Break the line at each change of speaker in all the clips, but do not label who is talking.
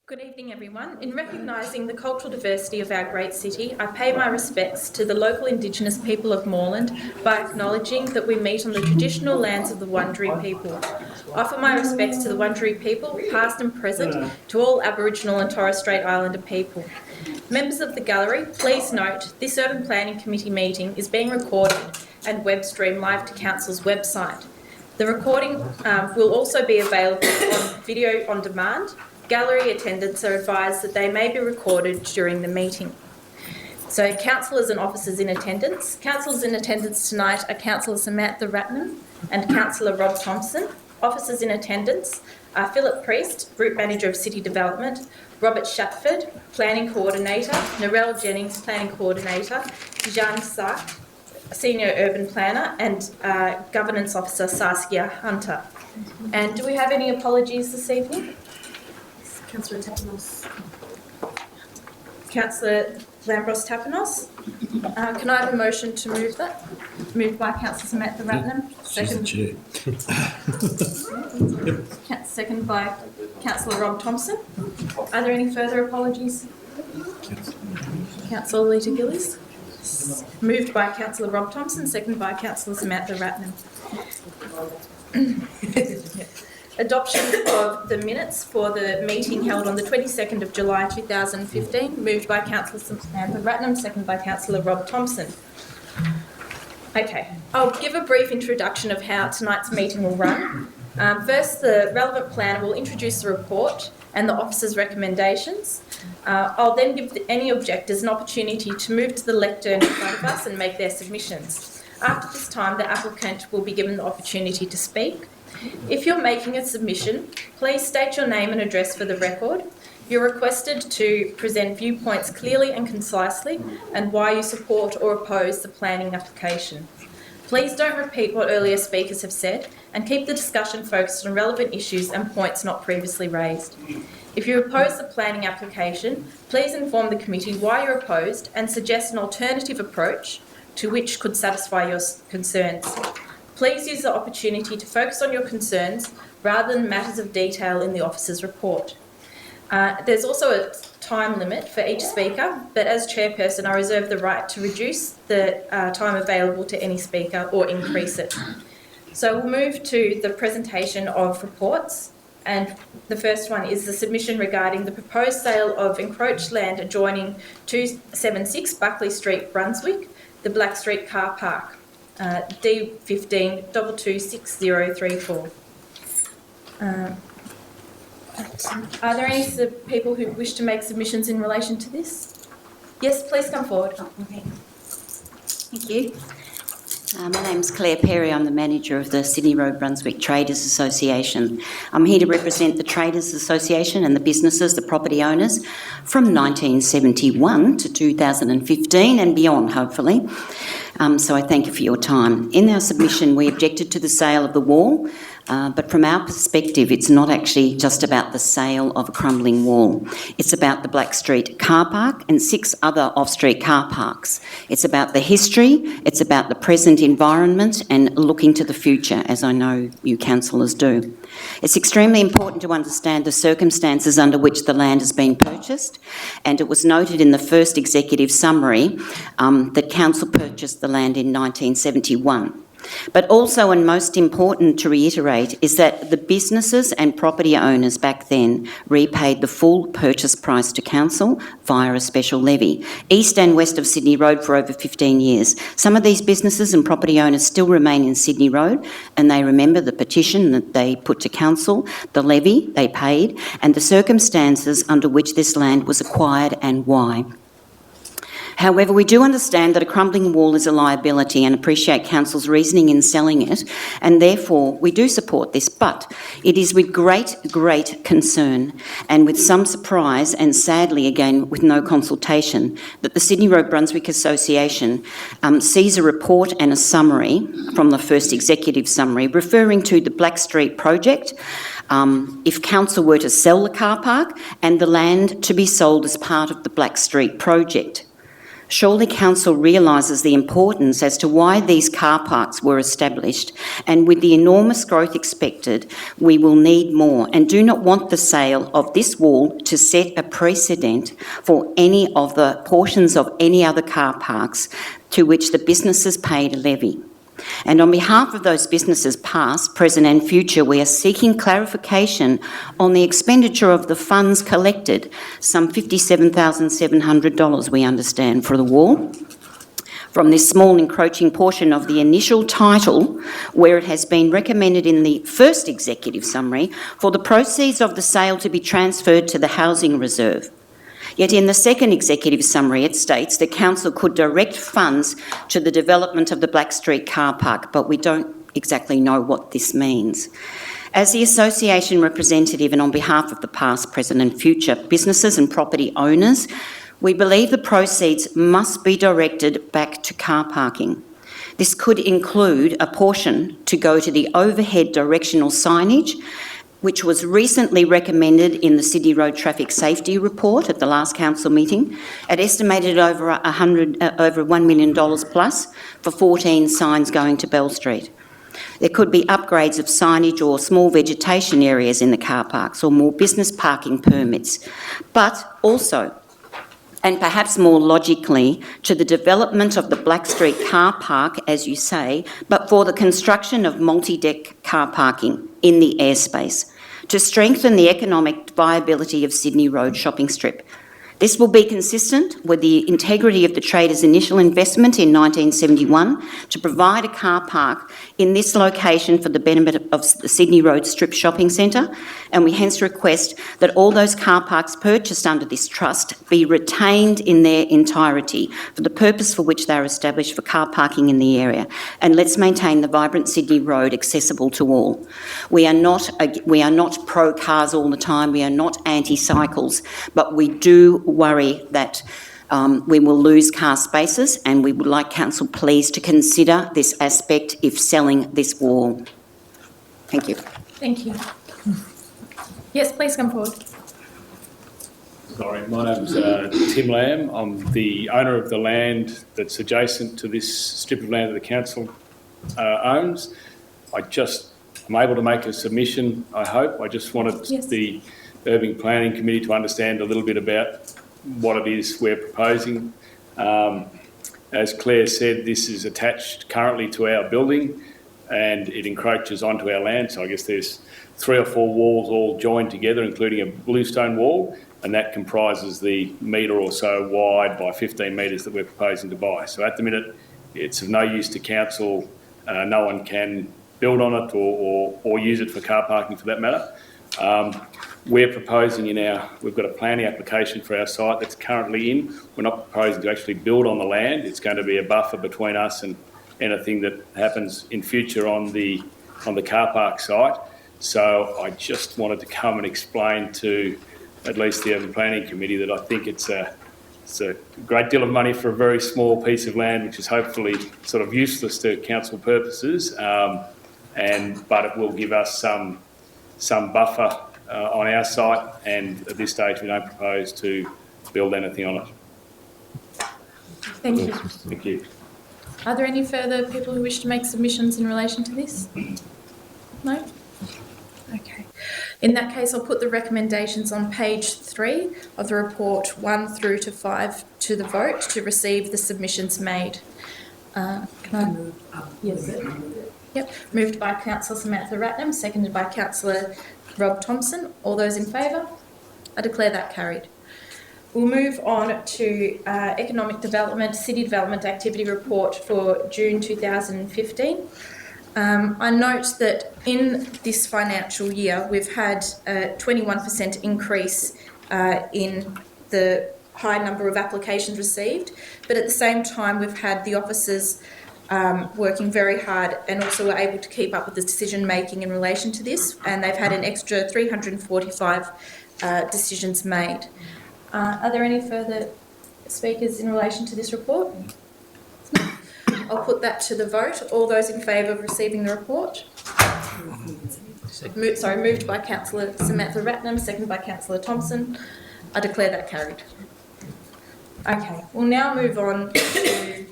Good evening, everyone. In recognising the cultural diversity of our great city, I pay my respects to the local Indigenous people of Moreland by acknowledging that we meet on the traditional lands of the Wurundjeri people. Offer my respects to the Wurundjeri people, past and present, to all Aboriginal and Torres Strait Islander people. Members of the gallery, please note this Urban Planning Committee meeting is being recorded and web streamed live to Council's website. The recording will also be available on video on demand. Gallery attendants are advised that they may be recorded during the meeting. So, councillors and officers in attendance. Councillors in attendance tonight are Councillor Samantha Ratnam and Councillor Rob Thompson. Officers in attendance are Philip Priest, Group Manager of City Development, Robert Shatford, Planning Coordinator, Narelle Jennings, Planning Coordinator, Jeanne Sark, Senior Urban Planner, and Governance Officer Saskia Hunter. And do we have any apologies this evening?
Councillor Tapanos.
Councillor Lambros-Tapanos. Can I have a motion to move that? Moved by Councillor Samantha Ratnam. Second by Councillor Rob Thompson. Are there any further apologies? Councillor Lita Gillies. Moved by Councillor Rob Thompson, second by Councillor Samantha Ratnam. Adoption of the minutes for the meeting held on the 22nd of July 2015, moved by Councillor Samantha Ratnam, second by Councillor Rob Thompson. Okay, I'll give a brief introduction of how tonight's meeting will run. First, the relevant planner will introduce the report and the officer's recommendations. I'll then give any objectors an opportunity to move to the lectern in front of us and make their submissions. After this time, the applicant will be given the opportunity to speak. If you're making a submission, please state your name and address for the record. You're requested to present viewpoints clearly and concisely and why you support or oppose the planning application. Please don't repeat what earlier speakers have said and keep the discussion focused on relevant issues and points not previously raised. If you oppose the planning application, please inform the committee why you're opposed and suggest an alternative approach to which could satisfy your concerns. Please use the opportunity to focus on your concerns rather than matters of detail in the officer's report. There's also a time limit for each speaker, but as chairperson, I reserve the right to reduce the time available to any speaker or increase it. So we'll move to the presentation of reports, and the first one is the submission regarding the proposed sale of encroached land adjoining 276 Buckley Street, Brunswick, the Black Street car park. D15 226034. Are there any people who wish to make submissions in relation to this? Yes, please come forward.
Okay. Thank you. My name's Claire Perry. I'm the manager of the Sydney Road Brunswick Traders Association. I'm here to represent the Traders Association and the businesses, the property owners, from 1971 to 2015 and beyond, hopefully. So I thank you for your time. In our submission, we objected to the sale of the wall, but from our perspective, it's not actually just about the sale of a crumbling wall. It's about the Black Street car park and 6 other off-street car parks. It's about the history, it's about the present environment and looking to the future, as I know you councillors do. It's extremely important to understand the circumstances under which the land has been purchased, and it was noted in the first executive summary that council purchased the land in 1971. But also, and most important to reiterate, is that the businesses and property owners back then repaid the full purchase price to council via a special levy, east and west of Sydney Road, for over 15 years. Some of these businesses and property owners still remain in Sydney Road, and they remember the petition that they put to council, the levy they paid, and the circumstances under which this land was acquired and why. However, we do understand that a crumbling wall is a liability and appreciate council's reasoning in selling it, and therefore we do support this, but it is with great concern and with some surprise, and sadly again with no consultation, that the Sydney Road Brunswick Association sees a report and a summary from the first executive summary referring to the Black Street project, if council were to sell the car park and the land to be sold as part of the Black Street project. Surely Council realises the importance as to why these car parks were established, and with the enormous growth expected, we will need more, and do not want the sale of this wall to set a precedent for any of the portions of any other car parks to which the businesses paid a levy. And on behalf of those businesses past, present and future, we are seeking clarification on the expenditure of the funds collected, some $57,700 we understand for the wall, from this small encroaching portion of the initial title, where it has been recommended in the first executive summary for the proceeds of the sale to be transferred to the housing reserve. Yet in the second executive summary, it states that Council could direct funds to the development of the Black Street car park, but we don't exactly know what this means. As the association representative and on behalf of the past, present and future businesses and property owners, we believe the proceeds must be directed back to car parking. This could include a portion to go to the overhead directional signage, which was recently recommended in the Sydney Road Traffic Safety Report at the last council meeting, at estimated over $1 million plus for 14 signs going to Bell Street. There could be upgrades of signage or small vegetation areas in the car parks, or more business parking permits, but also, and perhaps more logically, to the development of the Black Street car park, as you say, but for the construction of multi-deck car parking in the airspace to strengthen the economic viability of Sydney Road shopping strip. This will be consistent with the integrity of the Traders' initial investment in 1971 to provide a car park in this location for the benefit of the Sydney Road Strip Shopping Centre, and we hence request that all those car parks purchased under this trust be retained in their entirety for the purpose for which they are established for car parking in the area. And let's maintain the vibrant Sydney Road accessible to all. We are not pro cars all the time, we are not anti-cycles, but we do worry that we will lose car spaces, and we would like Council please to consider this aspect if selling this wall. Thank you.
Thank you. Yes, please come forward.
Sorry, my name's Tim Lamb. I'm the owner of the land that's adjacent to this strip of land that the council owns. I'm able to make a submission, I hope. I just wanted the Urban Planning Committee to understand a little bit about what it is we're proposing. As Claire said, this is attached currently to our building and it encroaches onto our land. So I guess there's 3 or 4 walls all joined together, including a bluestone wall, and that comprises the metre or so wide by 15 metres that we're proposing to buy. So at the minute, it's of no use to council. No one can build on it or use it for car parking for that matter. We're proposing we've got a planning application for our site that's currently in. We're not proposing to actually build on the land. It's going to be a buffer between us and anything that happens in future on the car park site. So I just wanted to come and explain to at least the Urban Planning Committee that I think it's a great deal of money for a very small piece of land, which is hopefully sort of useless to council purposes, but it will give us some buffer on our site, and at this stage we don't propose to build anything on it.
Thank you.
Thank you.
Are there any further people who wish to make submissions in relation to this? No? Okay. In that case, I'll put the recommendations on page 3 of the report 1 through to 5 to the vote to receive the submissions made. Can I move? Yes. Yep. Moved by Councillor Samantha Ratnam, seconded by Councillor Rob Thompson. All those in favour? I declare that carried. We'll move on to Economic Development, City Development Activity Report for June 2015. I note that in this financial year, we've had a 21% increase in the high number of applications received, but at the same time, we've had the officers working very hard and also were able to keep up with the decision making in relation to this, and they've had an extra 345 decisions made. Are there any further speakers in relation to this report? I'll put that to the vote. All those in favour of receiving the report? Moved by Councillor Samantha Ratnam, seconded by Councillor Thompson. I declare that carried. Okay, we'll now move on to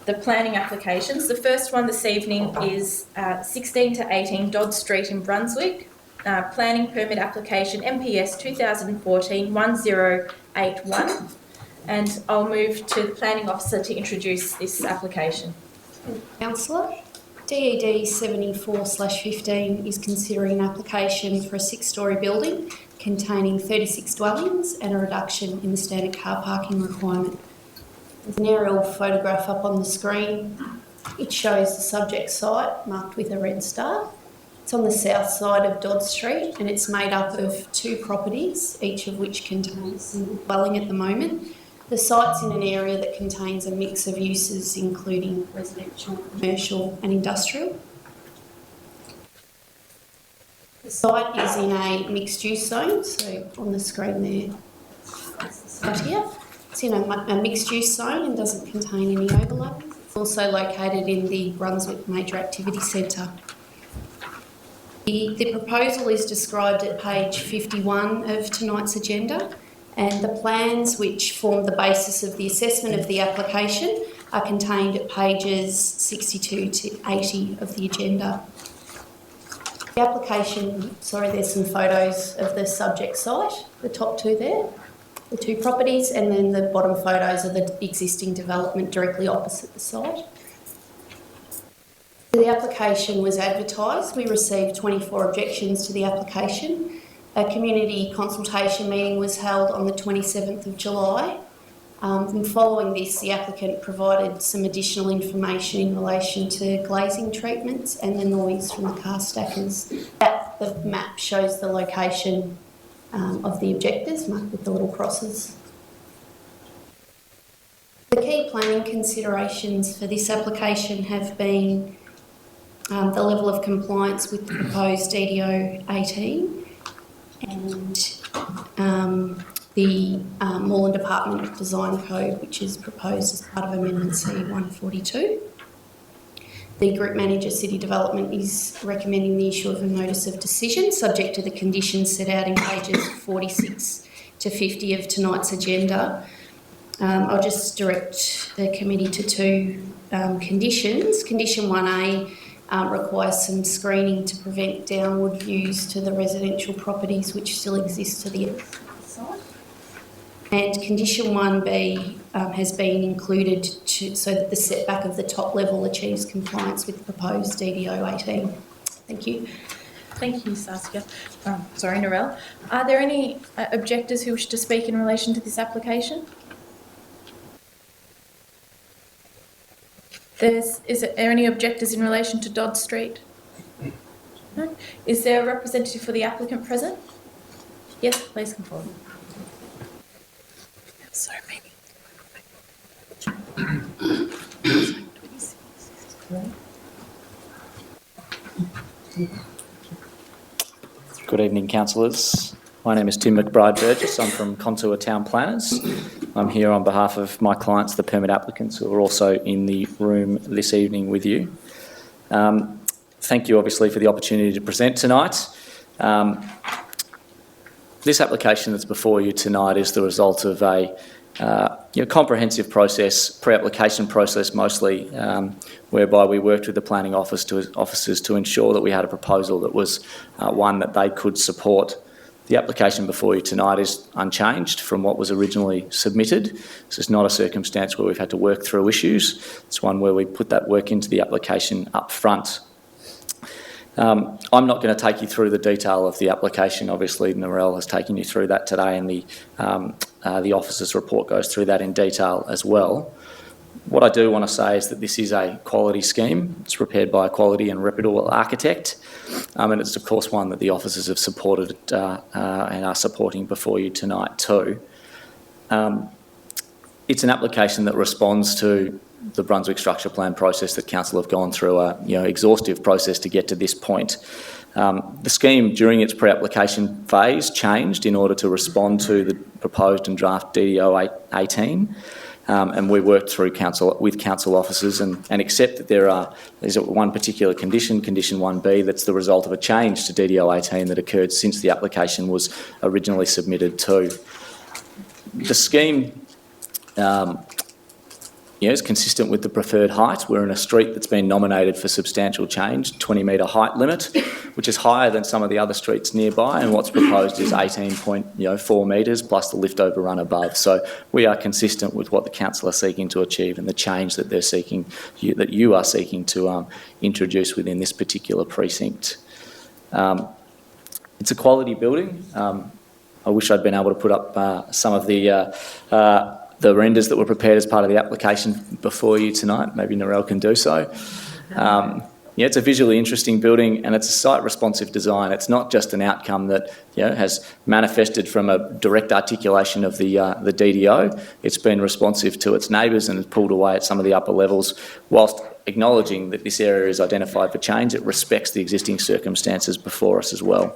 the planning applications. The first one this evening is 16 to 18 Dods Street in Brunswick. Planning permit application MPS 2014-1081. And I'll move to the planning officer to introduce this application.
Councillor, DED 74/15 is considering an application for a 6-storey building containing 36 dwellings and a reduction in the standard car parking requirement. There's an aerial photograph up on the screen. It shows the subject site marked with a red star. It's on the south side of Dods Street and it's made up of 2 properties, each of which contains a single dwelling at the moment. The site's in an area that contains a mix of uses including residential, commercial and industrial. The site is in a mixed-use zone, so on the screen there, right here. It's in a mixed-use zone and doesn't contain any overlays. It's also located in the Brunswick Major Activity Centre. The proposal is described at page 51 of tonight's agenda, and the plans which form the basis of the assessment of the application are contained at pages 62 to 80 of the agenda. The application, there's some photos of the subject site, the top 2 there, the 2 properties, and then the bottom photos of the existing development directly opposite the site. The application was advertised. We received 24 objections to the application. A community consultation meeting was held on the 27th of July. And following this, the applicant provided some additional information in relation to glazing treatments and the noise from the car stackers. The map shows the location of the objectors, marked with the little crosses. The key planning considerations for this application have been the level of compliance with the proposed DDO 18 and the Moreland Department of Design Code, which is proposed as part of Amendment C 142. The Group Manager City Development is recommending the issue of a notice of decision subject to the conditions set out in pages 46 to 50 of tonight's agenda. I'll just direct the committee to 2 conditions. Condition 1A requires some screening to prevent downward views to the residential properties which still exist to the side. And condition 1B has been included so that the setback of the top level achieves compliance with the proposed DDO 18. Thank you.
Thank you, Saskia. Narelle. Are there any objectors who wish to speak in relation to this application? Are there any objectors in relation to Dodd Street? No? Is there a representative for the applicant present? Yes, please come forward. So many.
Good evening, councillors. My name is Tim McBride-Burgess. I'm from Contour Town Planners. I'm here on behalf of my clients, the permit applicants, who are also in the room this evening with you. Thank you, obviously, for the opportunity to present tonight. This application that's before you tonight is the result of a comprehensive process, pre-application process mostly, whereby we worked with the planning officers to ensure that we had a proposal that was one that they could support. The application before you tonight is unchanged from what was originally submitted. This is not a circumstance where we've had to work through issues. It's one where we put that work into the application up front. I'm not going to take you through the detail of the application. Obviously, Narelle has taken you through that today, and the officer's report goes through that in detail as well. What I do want to say is that this is a quality scheme. It's prepared by a quality and reputable architect, and it's of course one that the officers have supported and are supporting before you tonight too. It's an application that responds to the Brunswick structure plan process that council have gone through, a exhaustive process to get to this point. The scheme during its pre-application phase changed in order to respond to the proposed and draft DDO 18. And we worked through with council officers and accept that there's one particular condition 1B, that's the result of a change to DDO 18 that occurred since the application was originally submitted to. The scheme is consistent with the preferred height. We're in a street that's been nominated for substantial change, 20-metre height limit, which is higher than some of the other streets nearby, and what's proposed is 18.4 metres plus the lift overrun above. So we are consistent with what the council are seeking to achieve and the change that they're seeking, that you are seeking to introduce within this particular precinct. It's a quality building. I wish I'd been able to put up some of the renders that were prepared as part of the application before you tonight. Maybe Narelle can do so. It's a visually interesting building and it's a site-responsive design. It's not just an outcome that has manifested from a direct articulation of the DDO. It's been responsive to its neighbours and has pulled away at some of the upper levels. Whilst acknowledging that this area is identified for change, it respects the existing circumstances before us as well.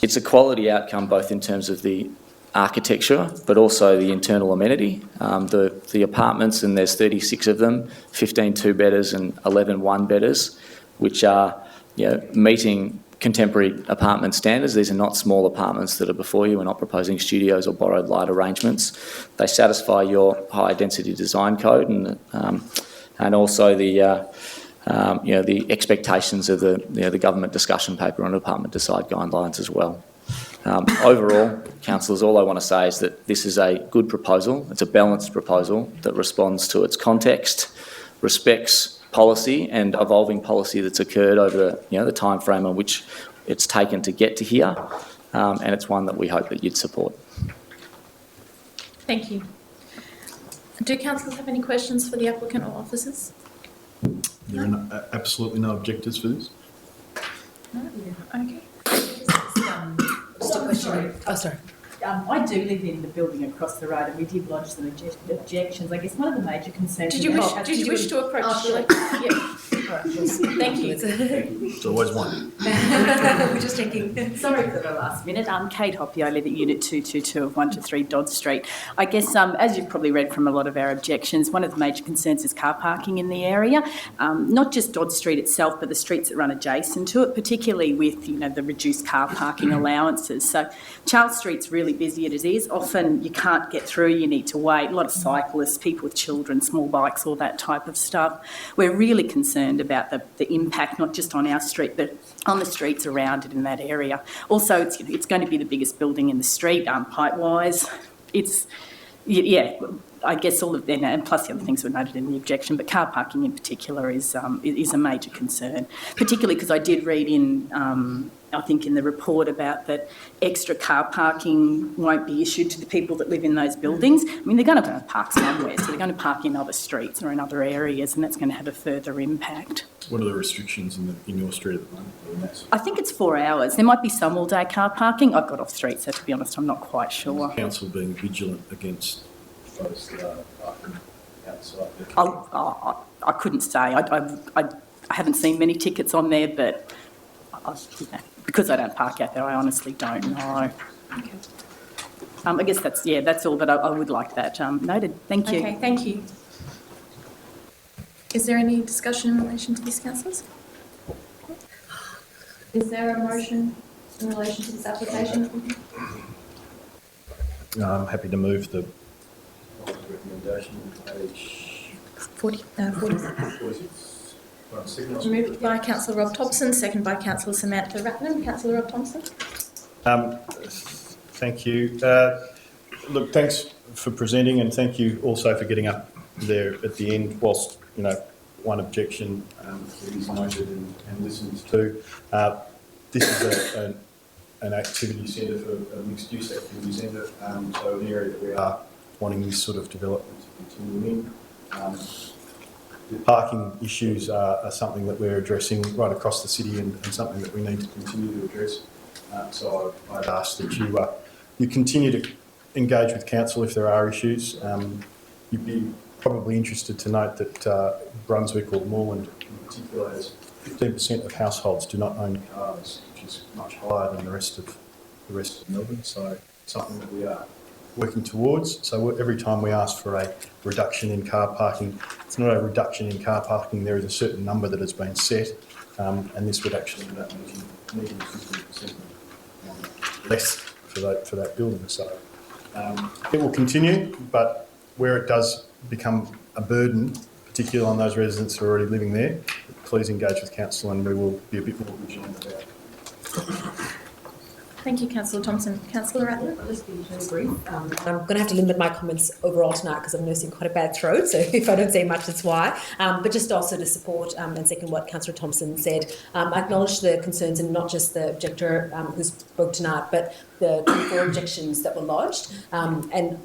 It's a quality outcome both in terms of the architecture but also the internal amenity. The apartments, and there's 36 of them, 15 two-bedders and 11 one-bedders, which are meeting contemporary apartment standards. These are not small apartments that are before you. We're not proposing studios or borrowed light arrangements. They satisfy your high-density design code and also the expectations of the government discussion paper on apartment design guidelines as well. Overall, councillors, all I want to say is that this is a good proposal. It's a balanced proposal that responds to its context, respects policy and evolving policy that's occurred over the time frame on which it's taken to get to here, and it's one that we hope that you'd support.
Thank you. Do councillors have any questions for the applicant or officers?
There are absolutely no objectors for this.
No? Okay.
Just a question. Oh, sorry.
I do live in the building across the road and we did lodge some objections. I guess one of the major concerns...
Did you wish to approach? Yeah. All right. Thank you.
It's always one.
We're just checking.
Sorry for the last minute. Kate Hoppy, I live at Unit 222 of 123 Dods Street. I guess, as you've probably read from a lot of our objections, one of the major concerns is car parking in the area. Not just Dods Street itself, but the streets that run adjacent to it, particularly with, the reduced car parking allowances. So Charles Street's really busy as it is. Often you can't get through, you need to wait. A lot of cyclists, people with children, small bikes, all that type of stuff. We're really concerned about the impact, not just on our street, but on the streets around it in that area. Also, it's going to be the biggest building in the street, height-wise. I guess all of them, and plus the other things were noted in the objection, but car parking in particular is a major concern, particularly because I did read in, I think in the report about that extra car parking won't be issued to the people that live in those buildings. I mean, they're going to park somewhere, so they're going to park in other streets or in other areas, and that's going to have a further impact.
What are the restrictions in your street at the moment?
I think it's 4 hours. There might be some all-day car parking. I've got off street, so to be honest, I'm not quite sure.
Council being vigilant against those that are parking outside.
I couldn't say. I haven't seen many tickets on there, but because I don't park out there, I honestly don't know.
Okay.
I guess that's all, but I would like that noted. Thank you.
Okay, thank you. Is there any discussion in relation to this, councillors? Is there a motion in relation to this application?
I'm happy to move the recommendation on page
40.
46.
Moved by Councillor Rob Thompson, second by Councillor Samantha Ratnam. Councillor Rob Thompson.
Thank you. Look, thanks for presenting, and thank you also for getting up there at the end whilst, one objection is noted and listened to. This is an activity centre for a mixed-use activity centre, so an area that we are wanting this sort of development to continue in. The parking issues are something that we're addressing right across the city and something that we need to continue to address. So I'd ask that you continue to engage with council if there are issues. You'd be probably interested to note that Brunswick or Moreland in particular has 15% of households do not own cars, which is much higher than the rest of Melbourne. So something that we are working towards. So every time we ask for a reduction in car parking, it's not a reduction in car parking, there is a certain number that has been set, and this would actually end up meeting 15%. less for that building. So it will continue, but where it does become a burden, particularly on those residents who are already living there, please engage with council and we will be a bit more vigilant about it.
Thank you, Councillor Thompson. Councillor Ratner?
I'll just be very brief. I'm going to have to limit my comments overall tonight because I'm nursing quite a bad throat, so if I don't say much, that's why. But just also to support and second what Councillor Thompson said, I acknowledge the concerns and not just the objector who spoke tonight, but the 4 objections that were lodged. And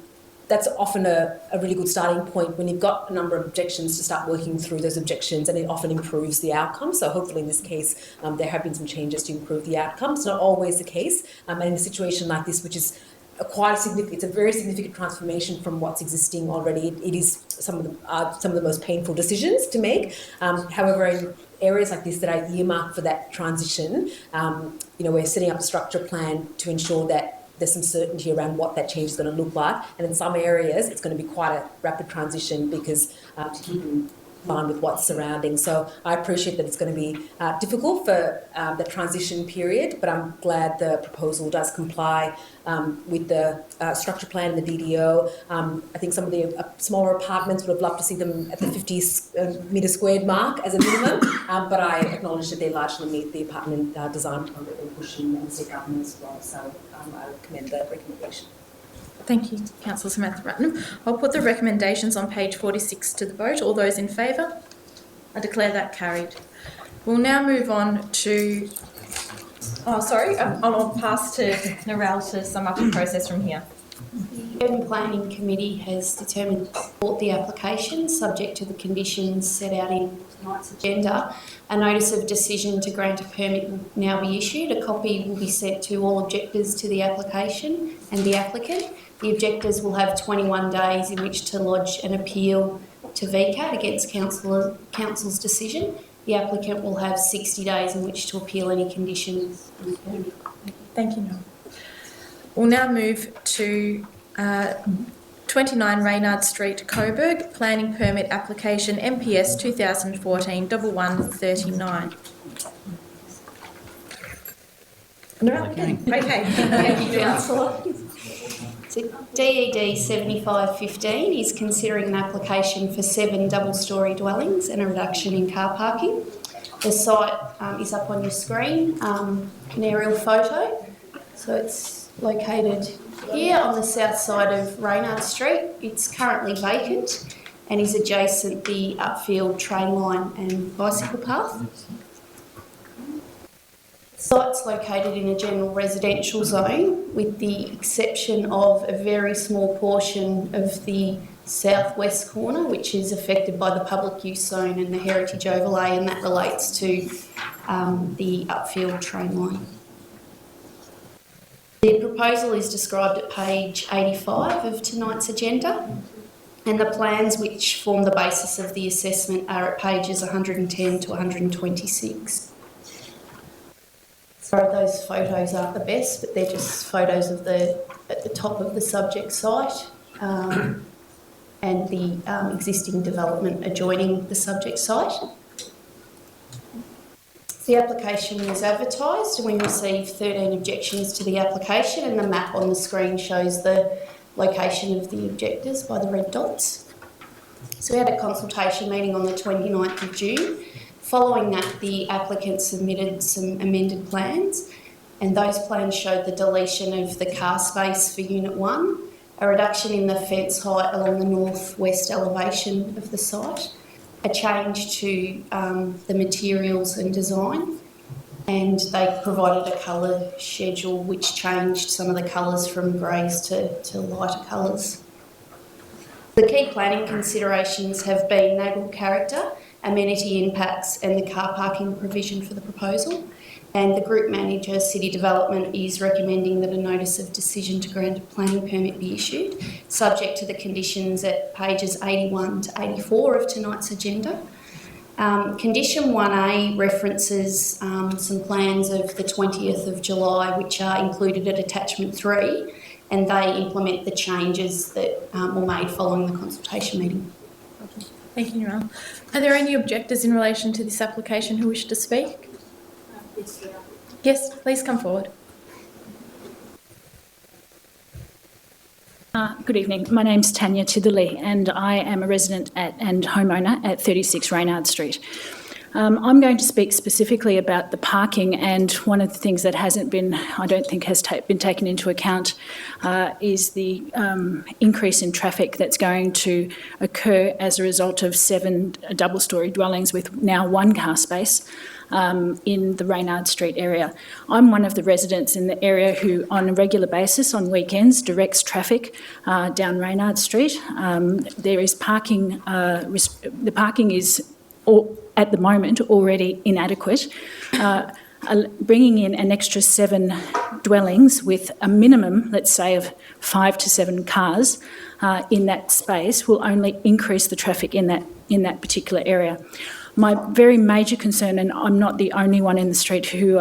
that's often a really good starting point when you've got a number of objections to start working through those objections, and it often improves the outcome. So hopefully in this case, there have been some changes to improve the outcome. It's not always the case. And in a situation like this, which is it's a very significant transformation from what's existing already. It is some of the most painful decisions to make. However, in areas like this that are earmarked for that transition, we're setting up a structure plan to ensure that there's some certainty around what that change is going to look like. And in some areas, it's going to be quite a rapid transition because to keep in line with what's surrounding. So I appreciate that it's going to be difficult for the transition period, but I'm glad the proposal does comply with the structure plan and the DDO. I think some of the smaller apartments would have loved to see them at the 50 metre squared mark as a minimum, but I acknowledge that they largely meet the apartment design plan that we're pushing and state government as well. So I would commend the recommendation.
Thank you, Councillor Samantha Ratnam. I'll put the recommendations on page 46 to the vote. All those in favour? I declare that carried. We'll now move on to... I'll pass to Narelle to sum up the process from here.
The Urban Planning Committee has determined to support the application subject to the conditions set out in tonight's agenda. A notice of decision to grant a permit will now be issued. A copy will be sent to all objectors to the application and the applicant. The objectors will have 21 days in which to lodge an appeal to VCAT against council's decision. The applicant will have 60 days in which to appeal any conditions.
Thank you, Noel. We'll now move to 29 REYNARD Street, Coburg, planning permit application MPS 2014-1139. Okay, thank you, Councillor.
So DED 7515 is considering an application for 7 double-storey dwellings and a reduction in car parking. The site is up on your screen, an aerial photo. So it's located here on the south side of REYNARD Street. It's currently vacant and is adjacent the upfield train line and bicycle path. The site's located in a general residential zone with the exception of a very small portion of the southwest corner, which is affected by the public use zone and the heritage overlay, and that relates to the upfield train line. The proposal is described at page 85 of tonight's agenda, and the plans which form the basis of the assessment are at pages 110 to 126. So those photos aren't the best, but they're just photos of at the top of the subject site and the existing development adjoining the subject site. The application was advertised and we received 13 objections to the application, and the map on the screen shows the location of the objectors by the red dots. So we had a consultation meeting on the 29th of June. Following that, the applicant submitted some amended plans, and those plans showed the deletion of the car space for Unit 1, a reduction in the fence height along the northwest elevation of the site, a change to the materials and design, and they provided a colour schedule which changed some of the colours from greys to lighter colours. The key planning considerations have been neighbourhood character, amenity impacts and the car parking provision for the proposal, and the Group Manager, City Development, is recommending that a notice of decision to grant a planning permit be issued, subject to the conditions at pages 81 to 84 of tonight's agenda. Condition 1A references some plans of the 20th of July, which are included at attachment 3, and they implement the changes that were made following the consultation meeting.
Thank you, Narelle. Are there any objectors in relation to this application who wish to speak? Yes, please come forward.
Good evening. My name's Tanya Titherley and I am a resident and homeowner at 36 REYNARD Street. I'm going to speak specifically about the parking, and one of the things that hasn't been, I don't think has been taken into account is the increase in traffic that's going to occur as a result of 7 double-storey dwellings with now 1 car space in the REYNARD Street area. I'm one of the residents in the area who, on a regular basis, on weekends, directs traffic down REYNARD Street. There is parking, the parking is at the moment already inadequate. Bringing in an extra 7 dwellings with a minimum, let's say, of 5 to 7 cars in that space will only increase the traffic in that particular area. My very major concern, and I'm not the only one in the street who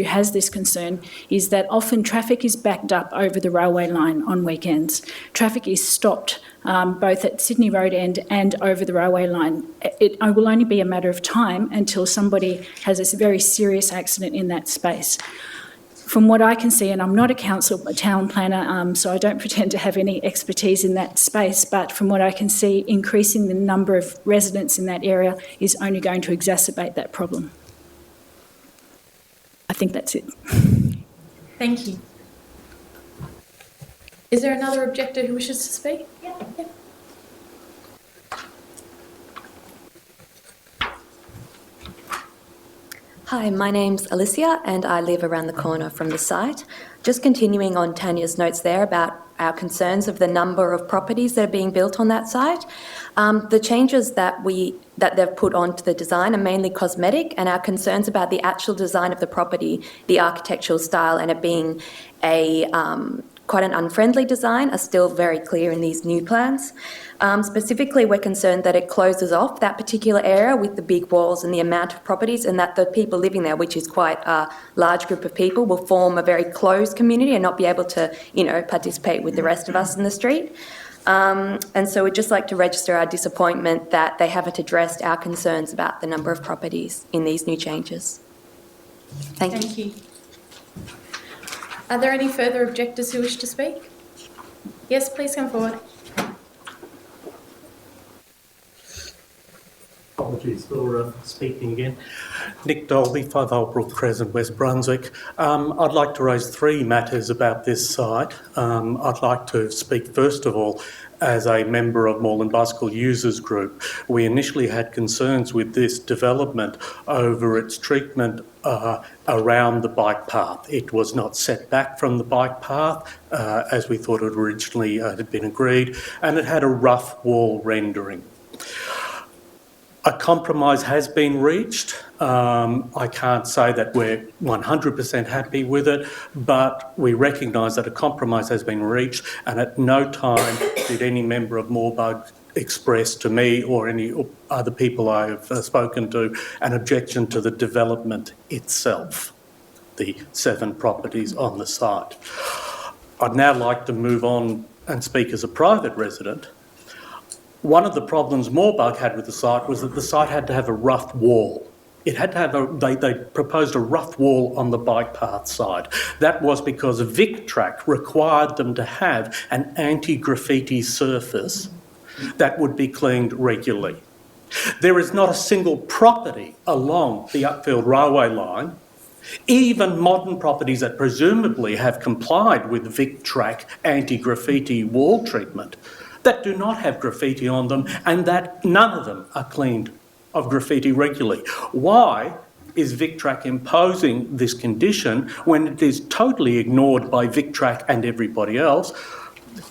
has this concern, is that often traffic is backed up over the railway line on weekends. Traffic is stopped both at Sydney Road End and over the railway line. It will only be a matter of time until somebody has a very serious accident in that space. From what I can see, and I'm not a town planner, so I don't pretend to have any expertise in that space, but from what I can see, increasing the number of residents in that area is only going to exacerbate that problem. I think that's it.
Thank you. Is there another objector who wishes to speak? Yeah.
Hi, my name's Alicia and I live around the corner from the site. Just continuing on Tanya's notes there about our concerns of the number of properties that are being built on that site. The changes that they've put onto the design are mainly cosmetic, and our concerns about the actual design of the property, the architectural style, and it being quite an unfriendly design are still very clear in these new plans. Specifically, we're concerned that it closes off that particular area with the big walls and the amount of properties, and that the people living there, which is quite a large group of people, will form a very closed community and not be able to, participate with the rest of us in the street. And so we'd just like to register our disappointment that they haven't addressed our concerns about the number of properties in these new changes. Thank you.
Are there any further objectors who wish to speak? Yes, please come forward.
Apologies for speaking again. Nick Dolby, 5 Holbrook Crescent, West Brunswick. I'd like to raise 3 matters about this site. I'd like to speak first of all as a member of Moreland Bicycle Users Group. We initially had concerns with this development over its treatment around the bike path. It was not set back from the bike path as we thought it originally had been agreed, and it had a rough wall rendering. A compromise has been reached. I can't say that we're 100% happy with it, but we recognise that a compromise has been reached, and at no time did any member of Moreland express to me or any other people I have spoken to an objection to the development itself, the 7 properties on the site. I'd now like to move on and speak as a private resident. One of the problems Moreland had with the site was that the site had to have a rough wall. It had to have they proposed a rough wall on the bike path side. That was because VicTrack required them to have an anti-graffiti surface that would be cleaned regularly. There is not a single property along the Upfield railway line, even modern properties that presumably have complied with VicTrack anti-graffiti wall treatment, that do not have graffiti on them, and that none of them are cleaned of graffiti regularly. Why is VicTrack imposing this condition when it is totally ignored by VicTrack and everybody else?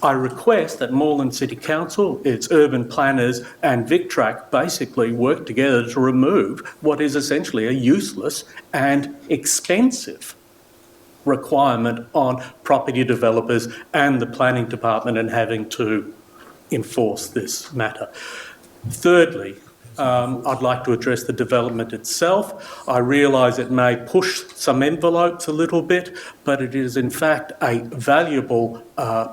I request that Moreland City Council, its urban planners and VicTrack basically work together to remove what is essentially a useless and expensive requirement on property developers and the planning department and having to enforce this matter. Thirdly, I'd like to address the development itself. I realise it may push some envelopes a little bit, but it is in fact a valuable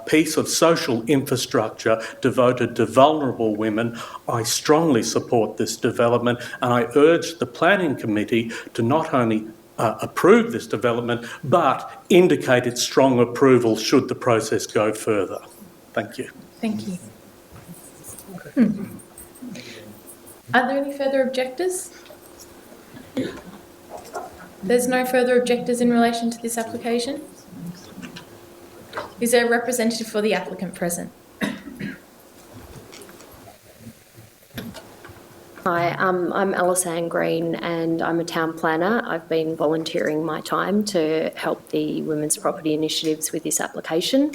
piece of social infrastructure devoted to vulnerable women. I strongly support this development, and I urge the Planning Committee to not only approve this development, but indicate its strong approval should the process go further. Thank you.
Thank you. Are there any further objectors? There's no further objectors in relation to this application? Is there a representative for the applicant present?
Hi, I'm Alice-Anne Green and I'm a town planner. I've been volunteering my time to help the Women's Property Initiatives with this application,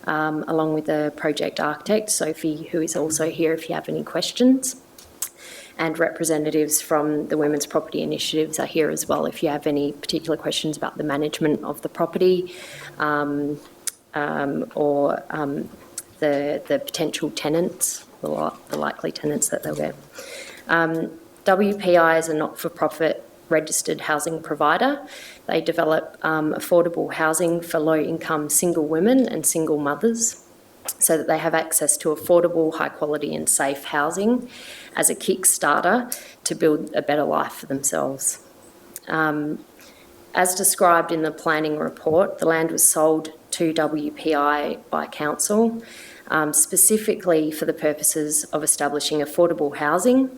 along with the project architect, Sophie, who is also here if you have any questions. And representatives from the Women's Property Initiatives are here as well if you have any particular questions about the management of the property or the potential tenants, the likely tenants that they'll get. WPI is a not-for-profit registered housing provider. They develop affordable housing for low-income single women and single mothers so that they have access to affordable, high-quality and safe housing as a kickstarter to build a better life for themselves. As described in the planning report, the land was sold to WPI by council, specifically for the purposes of establishing affordable housing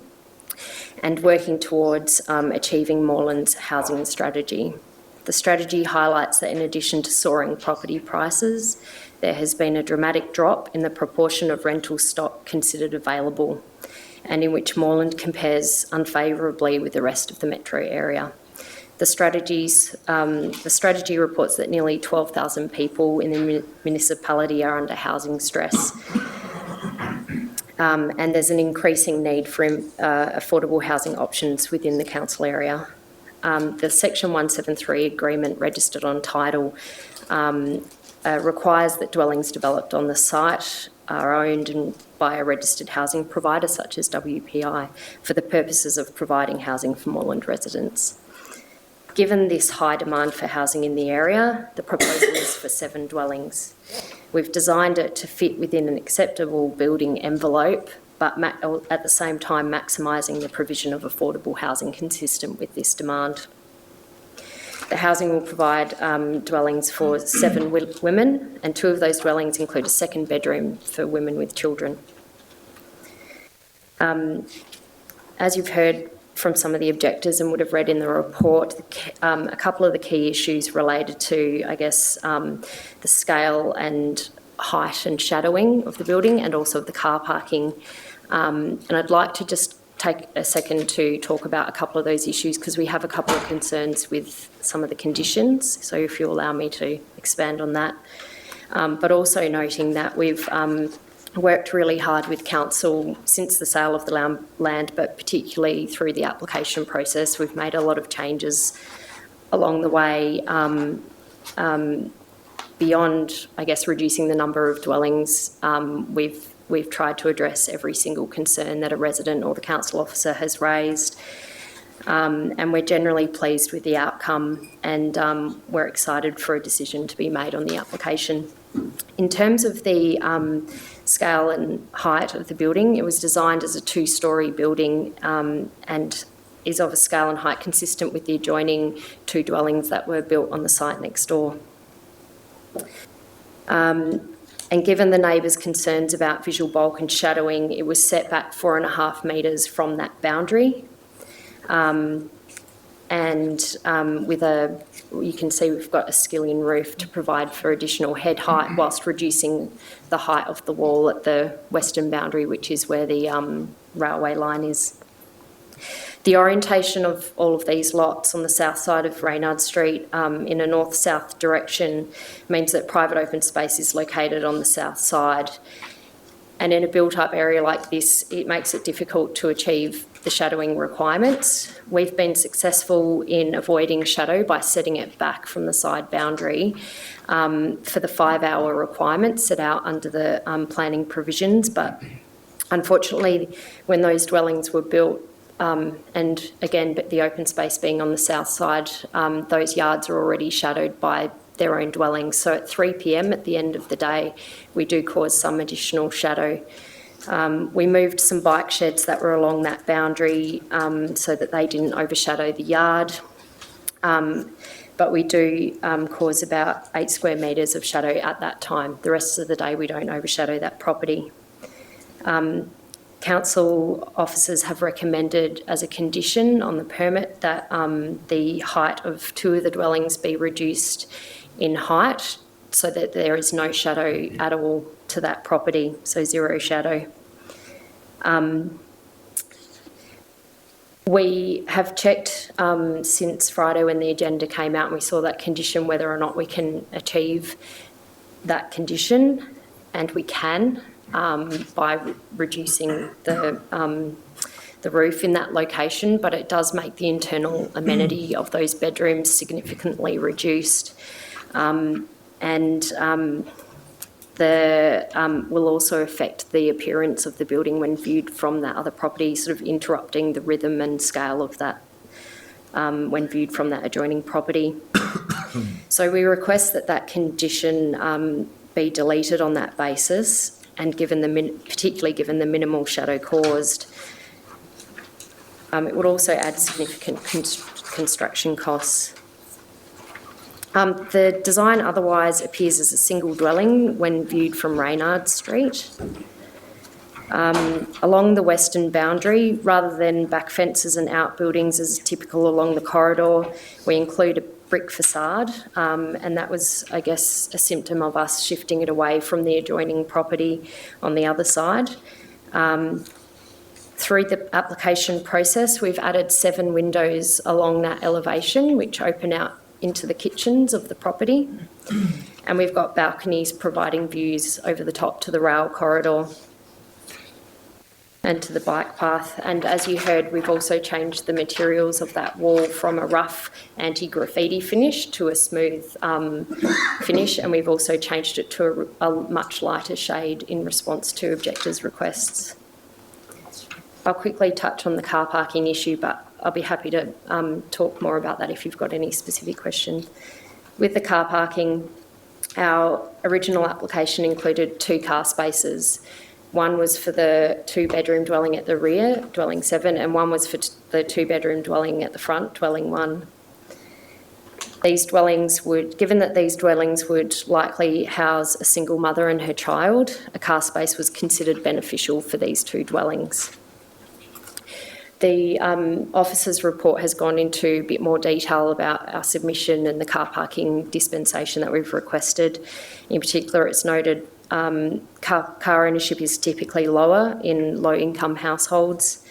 and working towards achieving Moreland's housing strategy. The strategy highlights that in addition to soaring property prices, there has been a dramatic drop in the proportion of rental stock considered available, and in which Moreland compares unfavourably with the rest of the metro area. The strategy reports that nearly 12,000 people in the municipality are under housing stress. And there's an increasing need for affordable housing options within the council area. The Section 173 agreement registered on title requires that dwellings developed on the site are owned by a registered housing provider such as WPI for the purposes of providing housing for Moreland residents. Given this high demand for housing in the area, the proposal is for 7 dwellings. We've designed it to fit within an acceptable building envelope, but at the same time maximising the provision of affordable housing consistent with this demand. The housing will provide dwellings for 7 women, and 2 of those dwellings include a second bedroom for women with children. As you've heard from some of the objectors and would have read in the report, a couple of the key issues related to, I guess, the scale and height and shadowing of the building and also the car parking. And I'd like to just take a second to talk about a couple of those issues because we have a couple of concerns with some of the conditions. So if you allow me to expand on that. But also noting that we've worked really hard with council since the sale of the land, but particularly through the application process. We've made a lot of changes along the way beyond, I guess, reducing the number of dwellings. We've tried to address every single concern that a resident or the council officer has raised. And we're generally pleased with the outcome and we're excited for a decision to be made on the application. In terms of the scale and height of the building, it was designed as a 2-storey building and is of a scale and height consistent with the adjoining 2 dwellings that were built on the site next door. And given the neighbours' concerns about visual bulk and shadowing, it was set back 4.5 metres from that boundary. You can see we've got a skillion roof to provide for additional head height whilst reducing the height of the wall at the western boundary, which is where the railway line is. The orientation of all of these lots on the south side of REYNARD Street in a north-south direction means that private open space is located on the south side. And in a built-up area like this, it makes it difficult to achieve the shadowing requirements. We've been successful in avoiding shadow by setting it back from the side boundary for the 5-hour requirements set out under the planning provisions. But unfortunately, when those dwellings were built, and again, but the open space being on the south side, those yards are already shadowed by their own dwellings. So at 3 p.m. at the end of the day, we do cause some additional shadow. We moved some bike sheds that were along that boundary so that they didn't overshadow the yard. but we do cause about 8 square metres of shadow at that time. The rest of the day we don't overshadow that property. Council officers have recommended as a condition on the permit that the height of 2 of the dwellings be reduced in height so that there is no shadow at all to that property, so 0 shadow. We have checked since Friday when the agenda came out and we saw that condition whether or not we can achieve that condition, and we can. By reducing the roof in that location, but it does make the internal amenity of those bedrooms significantly reduced. Will also affect the appearance of the building when viewed from that other property, sort of interrupting the rhythm and scale of that when viewed from that adjoining property. So we request that condition be deleted on that basis, and particularly given the minimal shadow caused. It would also add significant construction costs. The design otherwise appears as a single dwelling when viewed from REYNARD Street. Along the western boundary, rather than back fences and outbuildings as typical along the corridor, we include a brick facade, and that was, I guess, a symptom of us shifting it away from the adjoining property on the other side. Through the application process, we've added 7 windows along that elevation, which open out into the kitchens of the property, and we've got balconies providing views over the top to the rail corridor and to the bike path. And as you heard, we've also changed the materials of that wall from a rough anti-graffiti finish to a smooth finish, and we've also changed it to a much lighter shade in response to objectors' requests. I'll quickly touch on the car parking issue, but I'll be happy to talk more about that if you've got any specific questions. With the car parking, our original application included 2 car spaces. One was for the 2-bedroom dwelling at the rear, dwelling 7, and one was for the 2-bedroom dwelling at the front, dwelling 1. Given that these dwellings would likely house a single mother and her child, a car space was considered beneficial for these 2 dwellings. The officer's report has gone into a bit more detail about our submission and the car parking dispensation that we've requested. In particular, it's noted car ownership is typically lower in low-income households,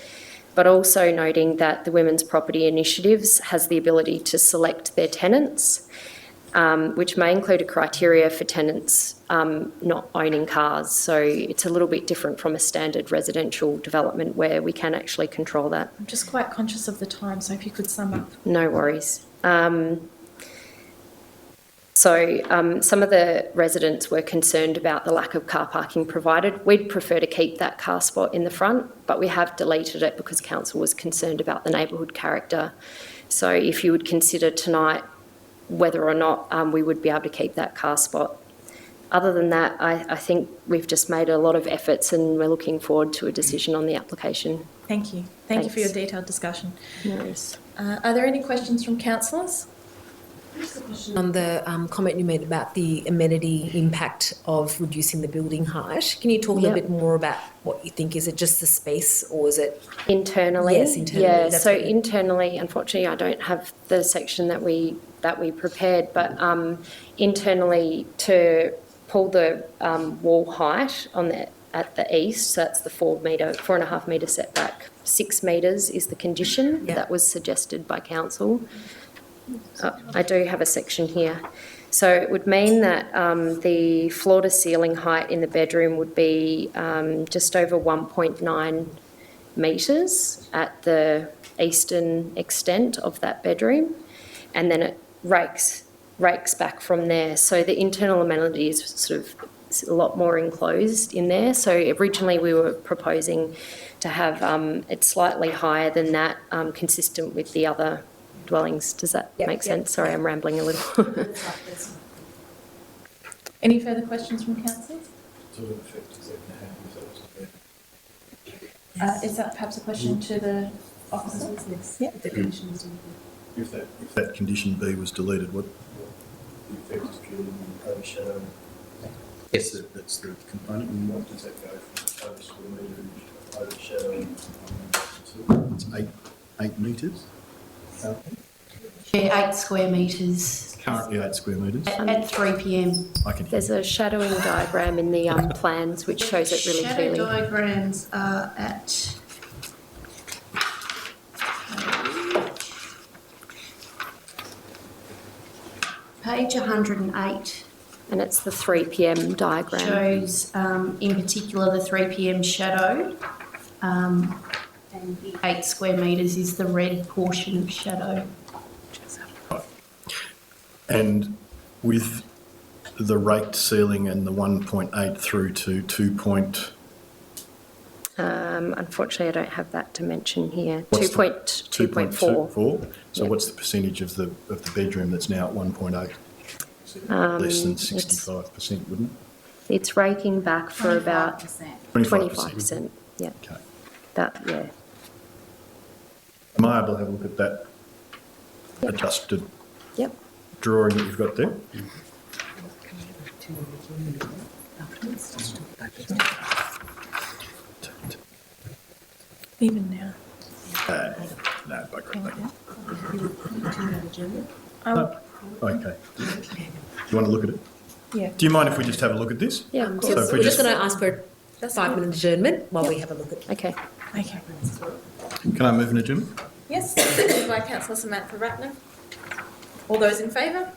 but also noting that the Women's Property Initiatives has the ability to select their tenants, which may include a criteria for tenants not owning cars. So it's a little bit different from a standard residential development where we can actually control that.
I'm just quite conscious of the time, so if you could sum up.
No worries. Some of the residents were concerned about the lack of car parking provided. We'd prefer to keep that car spot in the front, but we have deleted it because council was concerned about the neighbourhood character. So if you would consider tonight whether or not we would be able to keep that car spot. Other than that, I think we've just made a lot of efforts and we're looking forward to a decision on the application.
Thank you. Thank you for your detailed discussion.
No worries.
Are there any questions from councillors?
On the comment you made about the amenity impact of reducing the building height, can you talk a little bit more about what you think? Is it just the space or is it?
Internally?
Yes, internally.
Yeah, so internally, unfortunately, I don't have the section that we prepared, but internally to pull the wall height at the east, so that's the 4.5 metre setback, 6 metres is the condition that was suggested by council. I do have a section here. So it would mean that the floor to ceiling height in the bedroom would be just over 1.9 metres at the eastern extent of that bedroom, and then it rakes back from there. So the internal amenity is sort of a lot more enclosed in there. So originally we were proposing to have it slightly higher than that, consistent with the other dwellings. Does that make sense? Sorry, I'm rambling a little.
Any further questions from councillors? Is that perhaps a question to the officers? Yes. Yeah.
If that condition B was deleted, what the effect is purely the overshadowing?
Yes.
That's the component, and what does that go from over square metre overshadowing? It's 8 metres?
Yeah, 8 square metres
Currently 8 square metres.
at 3 p.m.
I can hear
There's a shadowing diagram in the plans which shows it really
Shadow
clearly.
diagrams are at page 108.
And it's the 3 p.m. diagram.
Shows in particular the 3 p.m. shadow, and the 8 square metres is the red portion of shadow.
And with the raked ceiling and the 1.8 through to 2 point...
Unfortunately, I don't have that dimension here.
What's
2.4.
2.4. So
Yep.
what's the percentage of the bedroom that's now at 1.8? Less than 65%, wouldn't
It's raking back for about
it?
25%. Yeah.
Okay.
That, yeah.
Am I able to have a look at that adjusted
Yep.
drawing that you've got there?
Even now.
No, bugger.
Oh,
Okay. Do you want to look at it?
yeah.
Do you mind if we just have a look at this?
Yeah, of
So
course.
if we
We're just
just,
going to ask for a
That's
5-minute adjournment while we have a look at
Okay.
Okay.
can I move an adjournment?
Yes, seconded by Councillor Samantha Ratnam. All those in favour?